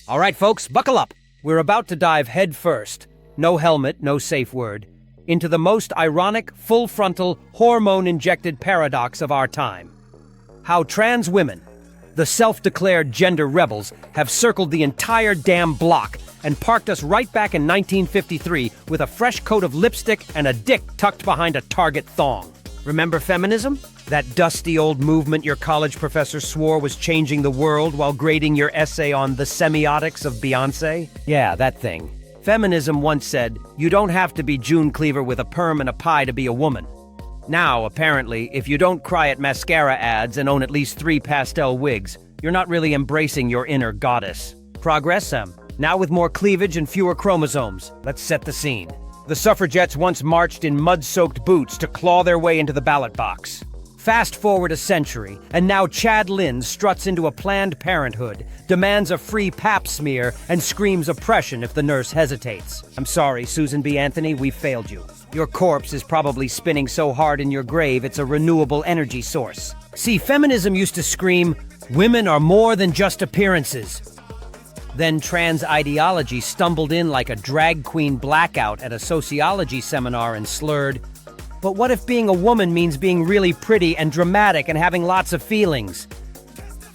All right, folks, buckle up. We're about to dive head first, no helmet, no safe word, into the most ironic, full-frontal, hormone-injected paradox of our time. How trans women, the self-declared gender rebels, have circled the entire damn block and parked us right back in 1953 with a fresh coat of lipstick and a dick tucked behind a Target thong. Remember feminism? That dusty old movement your college professor swore was changing the world while grading your essay on the semiotics of Beyoncé? Yeah, that thing. Feminism once said, you don't have to be June Cleaver with a perm and a pie to be a woman. Now, apparently, if you don't cry at mascara ads and own at least 3 pastel wigs, you're not really embracing your inner goddess. Progress, Sam. Now with more cleavage and fewer chromosomes. Let's set the scene. The suffragettes once marched in mud-soaked boots to claw their way into the ballot box. Fast forward a century, and now Chad Lynn struts into a Planned Parenthood, demands a free pap smear, and screams oppression if the nurse hesitates. I'm sorry, Susan B. Anthony, we failed you. Your corpse is probably spinning so hard in your grave it's a renewable energy source. See, feminism used to scream, women are more than just appearances. Then trans ideology stumbled in like a drag queen blackout at a sociology seminar and slurred, but what if being a woman means being really pretty and dramatic and having lots of feelings?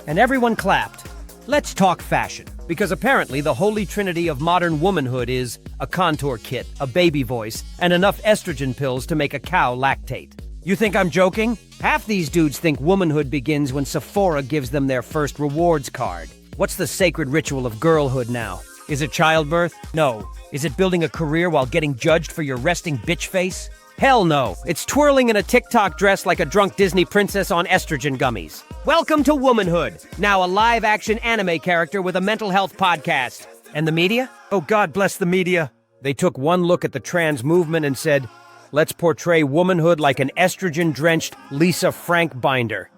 And everyone clapped. Let's talk fashion, because apparently the holy trinity of modern womanhood is a contour kit, a baby voice, and enough estrogen pills to make a cow lactate. You think I'm joking? Half these dudes think womanhood begins when Sephora gives them their first rewards card. What's the sacred ritual of girlhood now? Is it childbirth? No. Is it building a career while getting judged for your resting bitch face? Hell no. It's twirling in a TikTok dress like a drunk Disney princess on estrogen gummies. Welcome to Womanhood, now a live-action anime character with a mental health podcast. And the media? Oh, God bless the media. They took one look at the trans movement and said, let's portray womanhood like an estrogen-drenched Lisa Frank binder.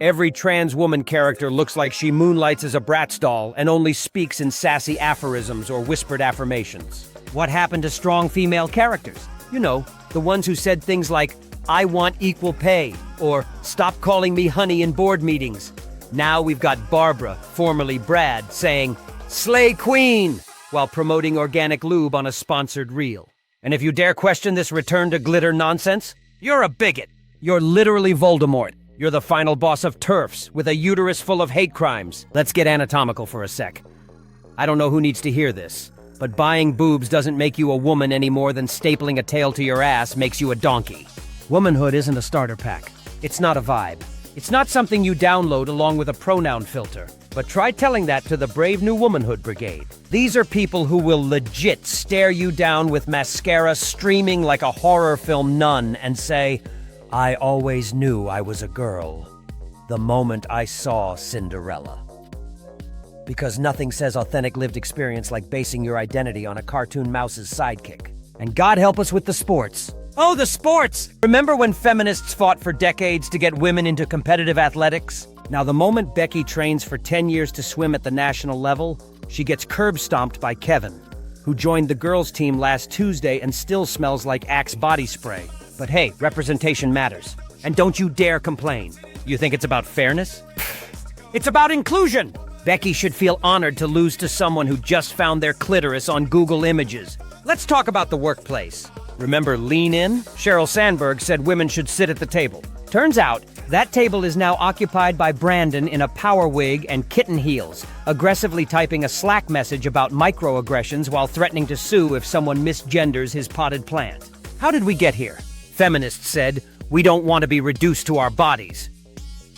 Every trans woman character looks like she moonlights as a Bratz doll and only speaks in sassy aphorisms or whispered affirmations. What happened to strong female characters? You know, the ones who said things like, I want equal pay, or stop calling me honey in board meetings. Now we've got Barbara, formerly Brad, saying, Slay Queen, while promoting organic lube on a sponsored reel. And if you dare question this return to glitter nonsense, you're a bigot. You're literally Voldemort. You're the final boss of TERFs, with a uterus full of hate crimes. Let's get anatomical for a sec. I don't know who needs to hear this, but buying boobs doesn't make you a woman any more than stapling a tail to your ass makes you a donkey. Womanhood isn't a starter pack. It's not a vibe. It's not something you download along with a pronoun filter. But try telling that to the brave new Womanhood Brigade. These are people who will legit stare you down with mascara streaming like a horror film nun and say, I always knew I was a girl the moment I saw Cinderella. Because nothing says authentic lived experience like basing your identity on a cartoon mouse's sidekick. And God help us with the sports. Oh, the sports! Remember when feminists fought for decades to get women into competitive athletics? Now, the moment Becky trains for 10 years to swim at the national level, she gets curb-stomped by Kevin, who joined the girls' team last Tuesday and still smells like Axe body spray. But hey, representation matters. And don't you dare complain. You think it's about fairness? It's about inclusion! Becky should feel honored to lose to someone who just found their clitoris on Google Images. Let's talk about the workplace. Remember Lean In? Sheryl Sandberg said women should sit at the table. Turns out, that table is now occupied by Brandon in a power wig and kitten heels, aggressively typing a Slack message about microaggressions while threatening to sue if someone misgenders his potted plant. How did we get here? Feminists said, we don't want to be reduced to our bodies.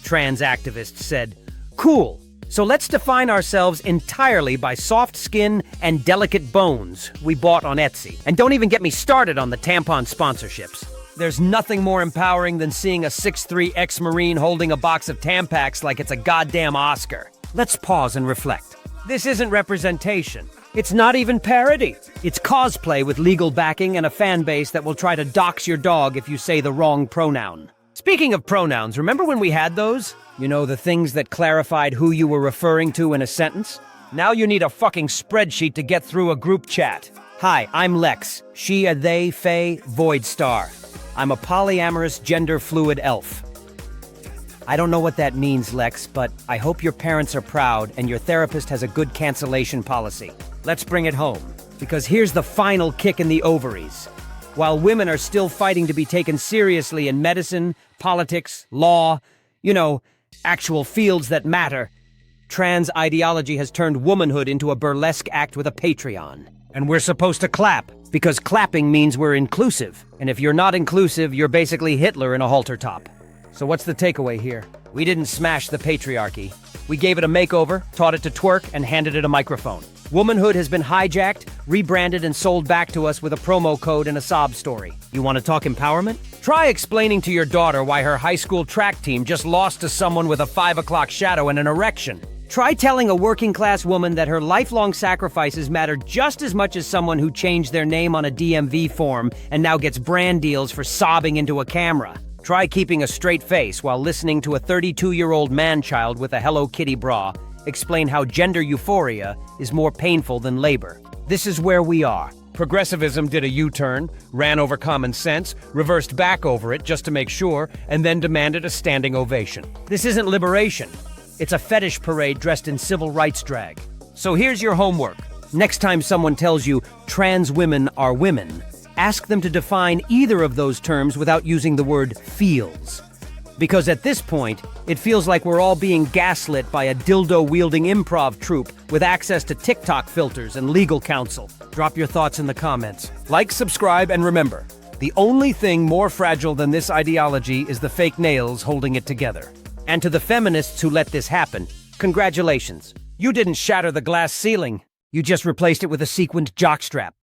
Trans activists said, cool. So let's define ourselves entirely by soft skin and delicate bones we bought on Etsy. And don't even get me started on the tampon sponsorships. There's nothing more empowering than seeing a 6'3" ex-Marine holding a box of Tampax like it's a goddamn Oscar. Let's pause and reflect. This isn't representation. It's not even parody. It's cosplay with legal backing and a fan base that will try to dox your dog if you say the wrong pronoun. Speaking of pronouns, remember when we had those? You know, the things that clarified who you were referring to in a sentence? Now you need a fucking spreadsheet to get through a group chat. Hi, I'm Lex. She, a they, Faye, Void Star. I'm a polyamorous, gender-fluid elf. I don't know what that means, Lex, but I hope your parents are proud and your therapist has a good cancellation policy. Let's bring it home, because here's the final kick in the ovaries. While women are still fighting to be taken seriously in medicine, politics, law, actual fields that matter, trans ideology has turned womanhood into a burlesque act with a Patreon. And we're supposed to clap, because clapping means we're inclusive. And if you're not inclusive, you're basically Hitler in a halter top. So what's the takeaway here? We didn't smash the patriarchy. We gave it a makeover, taught it to twerk, and handed it a microphone. Womanhood has been hijacked, rebranded, and sold back to us with a promo code and a sob story. You want to talk empowerment? Try explaining to your daughter why her high school track team just lost to someone with a 5 o'clock shadow and an erection. Try telling a working-class woman that her lifelong sacrifices matter just as much as someone who changed their name on a DMV form and now gets brand deals for sobbing into a camera. Try keeping a straight face while listening to a 32-year-old man-child with a Hello Kitty bra explain how gender euphoria is more painful than labor. This is where we are. Progressivism did a U-turn, ran over common sense, reversed back over it just to make sure, and then demanded a standing ovation. This isn't liberation. It's a fetish parade dressed in civil rights drag. So here's your homework. Next time someone tells you trans women are women, ask them to define either of those terms without using the word feels. Because at this point, it feels like we're all being gaslit by a dildo-wielding improv troupe with access to TikTok filters and legal counsel. Drop your thoughts in the comments. Like, subscribe, and remember, the only thing more fragile than this ideology is the fake nails holding it together. And to the feminists who let this happen, congratulations. You didn't shatter the glass ceiling. You just replaced it with a sequined jockstrap.